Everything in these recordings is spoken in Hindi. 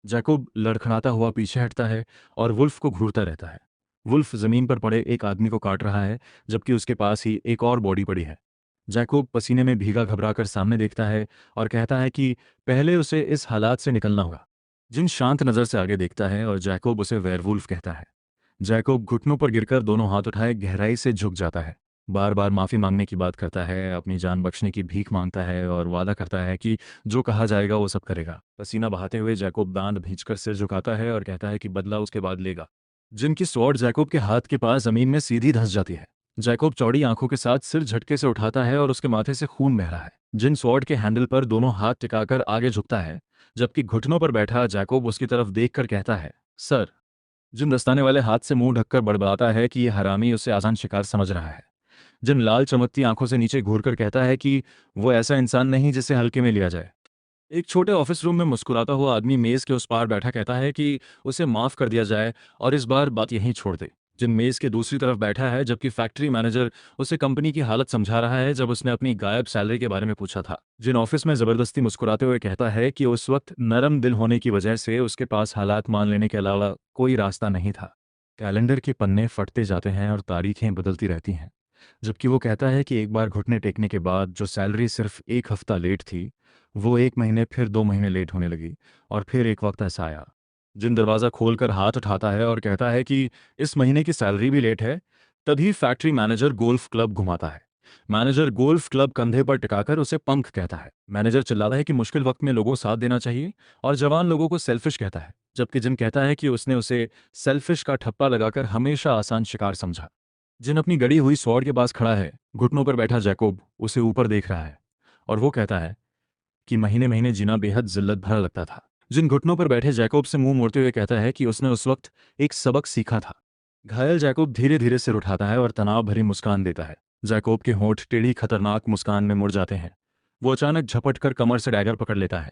जैकोब लड़खड़ाता हुआ पीछे हटता है और वुल्फ को घूरता रहता है। वुल्फ जमीन पर पड़े एक आदमी को काट रहा है, जबकि उसके पास ही एक और बॉडी पड़ी है। जैकोब पसीने में भीगा घबराकर सामने देखता है और कहता है कि पहले उसे इस हालात से निकलना होगा। जिन शांत नज़र से आगे देखता है और जैकोब उसे वेयरवुल्फ कहता है। जैकोब घुटनों पर गिरकर दोनों हाथ उठाए गहराई से झुक जाता है। बार बार माफ़ी मांगने की बात करता है, अपनी जान बख्शने की भीख मांगता है और वादा करता है कि जो कहा जाएगा वो सब करेगा। पसीना बहाते हुए जैकोब दांत भींचकर सिर झुकाता है और कहता है कि बदला उसके बाद लेगा। जिनकी स्वॉर्ड जैकोब के हाथ के पास जमीन में सीधी धंस जाती है। जैकोब चौड़ी आंखों के साथ सिर झटके से उठाता है और उसके माथे से खून बह रहा है। जिन स्वॉर्ड के हैंडल पर दोनों हाथ टिकाकर आगे झुकता है, जबकि घुटनों पर बैठा जैकोब उसकी तरफ देखकर कहता है, सर। जिन दस्ताने वाले हाथ से मुंह ढककर बड़बड़ाता है कि यह हरामी उसे आसान शिकार समझ रहा है। जिन लाल चमकती आंखों से नीचे घूरकर कहता है कि वो ऐसा इंसान नहीं जिसे हल्के में लिया जाए। एक छोटे ऑफिस रूम में मुस्कुराता हुआ आदमी मेज के उस पार बैठा कहता है कि उसे माफ कर दिया जाए और इस बार बात यहीं छोड़ दे। जिन मेज के दूसरी तरफ बैठा है, जबकि फैक्ट्री मैनेजर उसे कंपनी की हालत समझा रहा है जब उसने अपनी गायब सैलरी के बारे में पूछा था। जिन ऑफिस में जबरदस्ती मुस्कुराते हुए कहता है कि उस वक्त नरम दिल होने की वजह से उसके पास हालात मान लेने के अलावा कोई रास्ता नहीं था। कैलेंडर के पन्ने फटते जाते हैं और तारीखें बदलती रहती हैं, जबकि वो कहता है कि एक बार घुटने टेकने के बाद जो सैलरी सिर्फ एक हफ्ता लेट थी, वो 1 महीने फिर 2 महीने लेट होने लगी। और फिर एक वक्त ऐसा आया। जिन दरवाज़ा खोलकर हाथ उठाता है और कहता है कि इस महीने की सैलरी भी लेट है, तभी फैक्ट्री मैनेजर गोल्फ क्लब घुमाता है। मैनेजर गोल्फ क्लब कंधे पर टिकाकर उसे पंख कहता है। मैनेजर चिल्लाता है कि मुश्किल वक्त में लोगों को साथ देना चाहिए और जवान लोगों को सेल्फिश कहता है, जबकि जिन कहता है कि उसने उसे सेल्फिश का ठप्पा लगाकर हमेशा आसान शिकार समझा। जिन अपनी गड़ी हुई स्वॉर्ड के पास खड़ा है, घुटनों पर बैठा जैकोब उसे ऊपर देख रहा है और वो कहता है कि महीने महीने जीना बेहद जिल्लत भरा लगता था। जिन घुटनों पर बैठे जैकोब से मुंह मोड़ते हुए कहता है कि उसने उस वक्त एक सबक सीखा था। घायल जैकोब धीरे धीरे सिर उठाता है और तनाव भरी मुस्कान देता है। जैकोब के होंठ टेढ़ी खतरनाक मुस्कान में मुड़ जाते हैं। वो अचानक झपट कर कमर से डैगर पकड़ लेता है।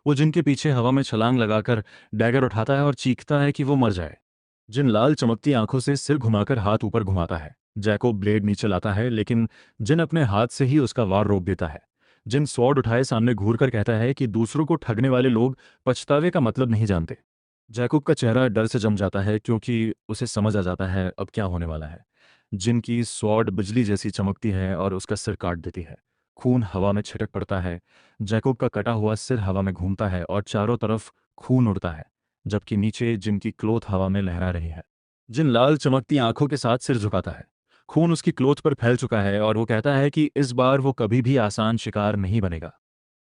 वो जिनके पीछे हवा में छलांग लगाकर डैगर उठाता है और चीखता है कि वो मर जाए। जिन लाल चमकती आंखों से सिर घुमाकर हाथ ऊपर घुमाता है। जैकोब ब्लेड नीचे लाता है, लेकिन जिन अपने हाथ से ही उसका वार रोक देता है। जिन स्वॉर्ड उठाए सामने घूरकर कहता है कि दूसरों को ठगने वाले लोग पछतावे का मतलब नहीं जानते। जैकब का चेहरा डर से जम जाता है, क्योंकि उसे समझ आ जाता है अब क्या होने वाला है। जिनकी स्वॉर्ड बिजली जैसी चमकती है और उसका सिर काट देती है। खून हवा में छिटक पड़ता है। जैकब का कटा हुआ सिर हवा में घूमता है और चारों तरफ खून उड़ता है, जबकि नीचे जिनकी क्लोथ हवा में लहरा रही है। जिन लाल चमकती आंखों के साथ सिर झुकाता है। खून उसकी क्लोथ पर फैल चुका है और वो कहता है कि इस बार वो कभी भी आसान शिकार नहीं बनेगा।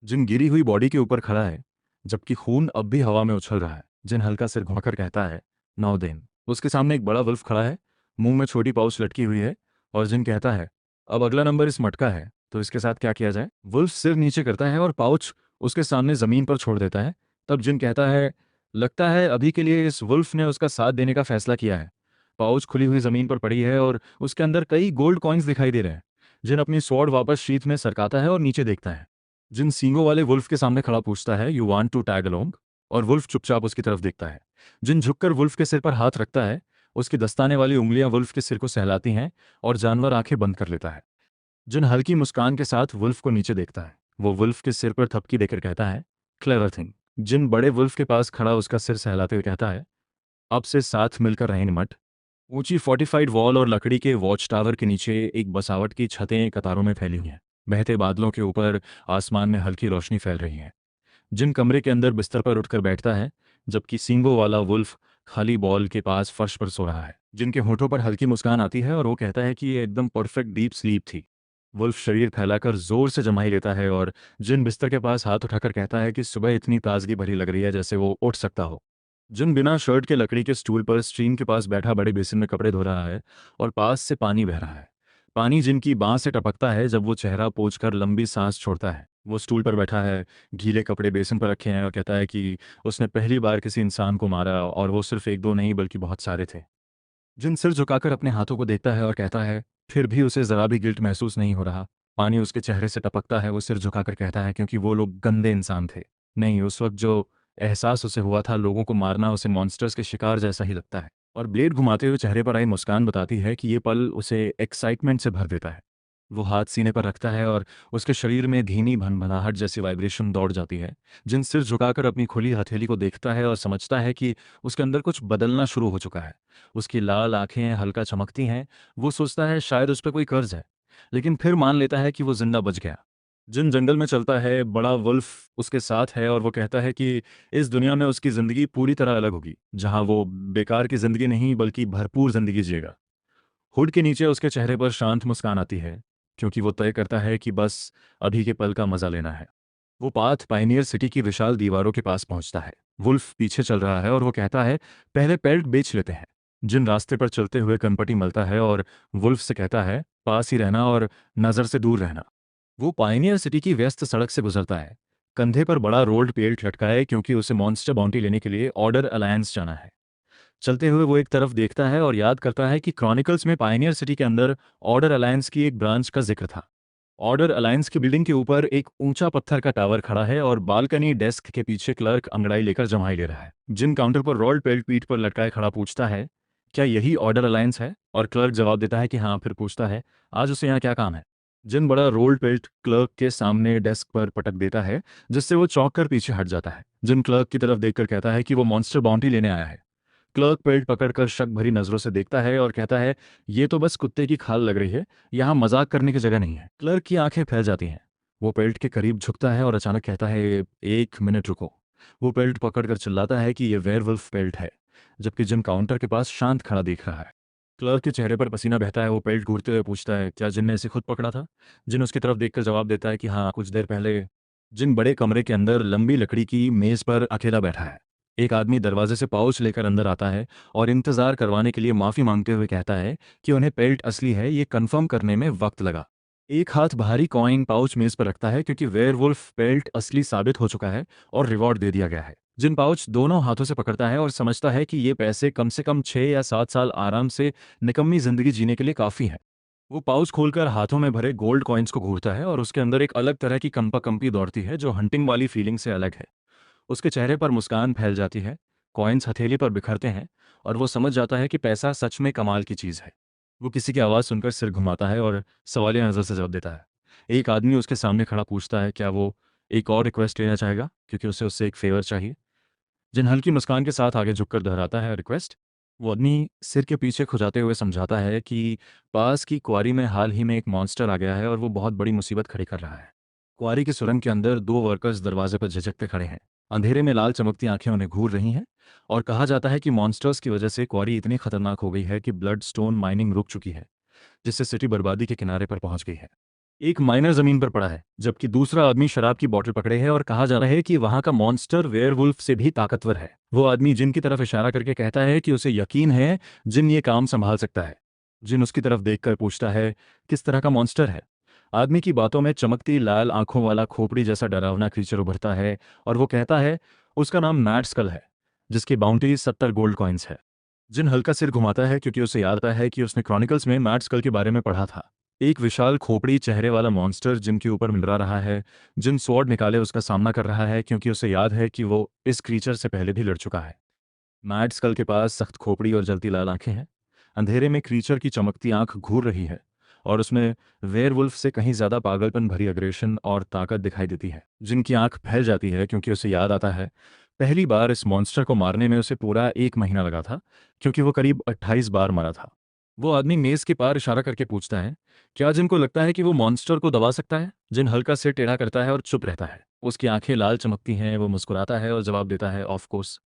जिन गिरी हुई बॉडी के ऊपर खड़ा है, जबकि खून अब भी हवा में उछल रहा है। जिन हल्का सिर घुमाकर कहता है, नौ दिन। उसके सामने एक बड़ा वुल्फ खड़ा है, मुंह में छोटी पाउच लटकी हुई है। और जिन कहता है, अब अगला नंबर इस मटका है, तो इसके साथ क्या किया जाए। वुल्फ सिर नीचे करता है और पाउच उसके सामने जमीन पर छोड़ देता है। तब जिन कहता है, लगता है अभी के लिए इस वुल्फ ने उसका साथ देने का फैसला किया है। पाउच खुली हुई जमीन पर पड़ी है और उसके अंदर कई गोल्ड कॉइन्स दिखाई दे रहे हैं। जिन अपनी स्वॉर्ड वापस शीथ में सरकाता है और नीचे देखता है। जिन सींगों वाले वुल्फ के सामने खड़ा पूछता है, you want to tag along. और वुल्फ चुपचाप उसकी तरफ देखता है। जिन झुककर वुल्फ के सिर पर हाथ रखता है, उसकी दस्ताने वाली उंगलियां वुल्फ के सिर को सहलाती हैं और जानवर आंखें बंद कर लेता है। जिन हल्की मुस्कान के साथ वुल्फ को नीचे देखता है, वो वुल्फ के सिर पर थपकी देकर कहता है, क्लेवर थिंग। जिन बड़े वुल्फ के पास खड़ा उसका सिर सहलाते हुए कहता है, अब से साथ मिलकर रहेंगे मट। ऊंची फोर्टिफाइड वॉल और लकड़ी के वॉच टावर के नीचे एक बसावट की छतें कतारों में फैली हुई हैं। बहते बादलों के ऊपर आसमान में हल्की रोशनी फैल रही है। जिन कमरे के अंदर बिस्तर पर उठकर बैठता है, जबकि सींगों वाला वुल्फ खाली बॉल के पास फर्श पर सो रहा है। जिनके होठों पर हल्की मुस्कान आती है और वो कहता है कि ये एकदम परफेक्ट डीप स्लीप थी। वुल्फ शरीर फैलाकर जोर से जमाई लेता है और जिन बिस्तर के पास हाथ उठाकर कहता है कि सुबह इतनी ताजगी भरी लग रही है जैसे वो उठ सकता हो। जिन बिना शर्ट के लकड़ी के स्टूल पर स्ट्रीम के पास बैठा बड़े बेसिन में कपड़े धो रहा है और पास से पानी बह रहा है। पानी जिनकी बांह से टपकता है जब वो चेहरा पोंछकर लंबी सांस छोड़ता है। वो स्टूल पर बैठा है, गीले कपड़े बेसिन पर रखे हैं और कहता है कि उसने पहली बार किसी इंसान को मारा और वो सिर्फ एक दो नहीं बल्कि बहुत सारे थे। जिन सिर झुकाकर अपने हाथों को देखता है और कहता है, फिर भी उसे जरा भी गिल्ट महसूस नहीं हो रहा। पानी उसके चेहरे से टपकता है। वो सिर झुकाकर कहता है, क्योंकि वो लोग गंदे इंसान थे। नहीं, उस वक्त जो एहसास उसे हुआ था, लोगों को मारना उसे मॉन्स्टर्स के शिकार जैसा ही लगता है। और ब्लेड घुमाते हुए चेहरे पर आई मुस्कान बताती है कि ये पल उसे एक्साइटमेंट से भर देता है। वो हाथ सीने पर रखता है और उसके शरीर में धीमी भनभनाहट जैसी वाइब्रेशन दौड़ जाती है। जिन सिर झुकाकर अपनी खुली हथेली को देखता है और समझता है कि उसके अंदर कुछ बदलना शुरू हो चुका है। उसकी लाल आंखें हल्का चमकती हैं। वो सोचता है शायद उस पर कोई कर्ज है, लेकिन फिर मान लेता है कि वो जिंदा बच गया। जिन जंगल में चलता है, बड़ा वुल्फ उसके साथ है और वो कहता है कि इस दुनिया में उसकी ज़िंदगी पूरी तरह अलग होगी, जहाँ वो बेकार की ज़िंदगी नहीं बल्कि भरपूर ज़िंदगी जिएगा। हुड के नीचे उसके चेहरे पर शांत मुस्कान आती है, क्योंकि वो तय करता है कि बस अभी के पल का मजा लेना है। वो पाथ पायनियर सिटी की विशाल दीवारों के पास पहुंचता है। वुल्फ पीछे चल रहा है और वो कहता है, पहले पेल्ट बेच लेते हैं। जिन रास्ते पर चलते हुए कनपटी मलता है और वुल्फ से कहता है, पास ही रहना और नज़र से दूर रहना। वो पायनियर सिटी की व्यस्त सड़क से गुजरता है। कंधे पर बड़ा रोल्ड पेल्ट लटका है, क्योंकि उसे मॉन्स्टर बाउंटी लेने के लिए ऑर्डर अलायंस जाना है। चलते हुए वो एक तरफ देखता है और याद करता है कि क्रॉनिकल्स में पायनियर सिटी के अंदर ऑर्डर अलायंस की एक ब्रांच का जिक्र था। ऑर्डर अलायंस की बिल्डिंग के ऊपर एक ऊंचा पत्थर का टावर खड़ा है और बालकनी डेस्क के पीछे क्लर्क अंगड़ाई लेकर जमाई ले रहा है। जिन काउंटर पर रोल्ड पेल्ट पीठ पर लटकाए खड़ा पूछता है, क्या यही ऑर्डर अलायंस है? और क्लर्क जवाब देता है कि हाँ। फिर पूछता है, आज उसे यहाँ क्या काम है? जिन बड़ा रोल्ड पेल्ट क्लर्क के सामने डेस्क पर पटक देता है, जिससे वो चौंक कर पीछे हट जाता है। जिन क्लर्क की तरफ देखकर कहता है कि वो मॉन्स्टर बाउंटी लेने आया है। क्लर्क पेल्ट पकड़कर शक भरी नजरों से देखता है और कहता है, ये तो बस कुत्ते की खाल लग रही है, यहाँ मजाक करने की जगह नहीं है। क्लर्क की आंखें फैल जाती हैं। वो पेल्ट के करीब झुकता है और अचानक कहता है, एक मिनट रुको। वो पेल्ट पकड़कर चिल्लाता है कि ये वेयरवुल्फ पेल्ट है, जबकि जिन काउंटर के पास शांत खड़ा देख रहा है। क्लर्क के चेहरे पर पसीना बहता है। वो पेल्ट घूरते हुए पूछता है, क्या जिन ने इसे खुद पकड़ा था? जिन उसकी तरफ देखकर जवाब देता है कि हाँ, कुछ देर पहले। जिन बड़े कमरे के अंदर लंबी लकड़ी की मेज पर अकेला बैठा है। एक आदमी दरवाजे से पाउच लेकर अंदर आता है और इंतजार करवाने के लिए माफी मांगते हुए कहता है कि उन्हें पेल्ट असली है, ये कंफर्म करने में वक्त लगा। एक हाथ भारी कॉइन पाउच मेज पर रखता है, क्योंकि वेयरवुल्फ पेल्ट असली साबित हो चुका है और रिवॉर्ड दे दिया गया है। जिन पाउच दोनों हाथों से पकड़ता है और समझता है कि ये पैसे कम से कम 6 या 7 साल आराम से निकम्मी जिंदगी जीने के लिए काफी है। वो पाउच खोलकर हाथों में भरे गोल्ड कॉइन्स को घूरता है और उसके अंदर एक अलग तरह की कंपा कंपी दौड़ती है, जो हंटिंग वाली फीलिंग से अलग है। उसके चेहरे पर मुस्कान फैल जाती है। कॉइन्स हथेली पर बिखरते हैं और वो समझ जाता है कि पैसा सच में कमाल की चीज़ है। वो किसी की आवाज़ सुनकर सिर घुमाता है और सवालिया नज़र से जवाब देता है। एक आदमी उसके सामने खड़ा पूछता है, क्या वो एक और रिक्वेस्ट लेना चाहेगा, क्योंकि उसे उससे एक फेवर चाहिए। जिन हल्की मुस्कान के साथ आगे झुककर दोहराता है, रिक्वेस्ट। वो आदमी सिर के पीछे खुजाते हुए समझाता है कि पास की क्वारी में हाल ही में एक मॉन्स्टर आ गया है और वो बहुत बड़ी मुसीबत खड़ी कर रहा है। क्वारी की सुरंग के अंदर दो वर्कर्स दरवाजे पर झिझकते खड़े हैं। अंधेरे में लाल चमकती आंखें उन्हें घूर रही हैं और कहा जाता है कि मॉन्स्टर्स की वजह से क्वारी इतनी खतरनाक हो गई है कि ब्लड स्टोन माइनिंग रुक चुकी है, जिससे सिटी बर्बादी के किनारे पर पहुंच गई है। एक माइनर जमीन पर पड़ा है, जबकि दूसरा आदमी शराब की बोतल पकड़े है और कहा जा रहा है कि वहां का मॉन्स्टर वेयरवुल्फ से भी ताकतवर है। वो आदमी जिन की तरफ इशारा करके कहता है कि उसे यकीन है जिन ये काम संभाल सकता है। जिन उसकी तरफ देखकर पूछता है, किस तरह का मॉन्स्टर है? आदमी की बातों में चमकती लाल आंखों वाला खोपड़ी जैसा डरावना क्रीचर उभरता है और वो कहता है, उसका नाम मैट स्कल है, जिसकी बाउंटी 70 गोल्ड कॉइन्स है। जिन हल्का सिर घुमाता है, क्योंकि उसे याद आता है कि उसने क्रॉनिकल्स में मैट स्कल के बारे में पढ़ा था। एक विशाल खोपड़ी चेहरे वाला मॉन्स्टर जिनके ऊपर मिलरा रहा है। जिन स्वॉर्ड निकाले उसका सामना कर रहा है, क्योंकि उसे याद है कि वो इस क्रीचर से पहले भी लड़ चुका है। मैट स्कल के पास सख्त खोपड़ी और जलती लाल आंखें हैं। अंधेरे में क्रीचर की चमकती आंख घूर रही है और उसमें वेयरवुल्फ से कहीं ज्यादा पागलपन भरी अग्रेशन और ताकत दिखाई देती है। जिनकी आंख फैल जाती है, क्योंकि उसे याद आता है पहली बार इस मॉन्स्टर को मारने में उसे पूरा 1 महीना लगा था, क्योंकि वो करीब 28 बार मरा था। वो आदमी मेज के पार इशारा करके पूछता है, क्या जिनको लगता है कि वो मॉन्स्टर को दबा सकता है? जिन हल्का सिर टेढ़ा करता है और चुप रहता है। उसकी आंखें लाल चमकती हैं। वो मुस्कुराता है और जवाब देता है, ऑफ कोर्स।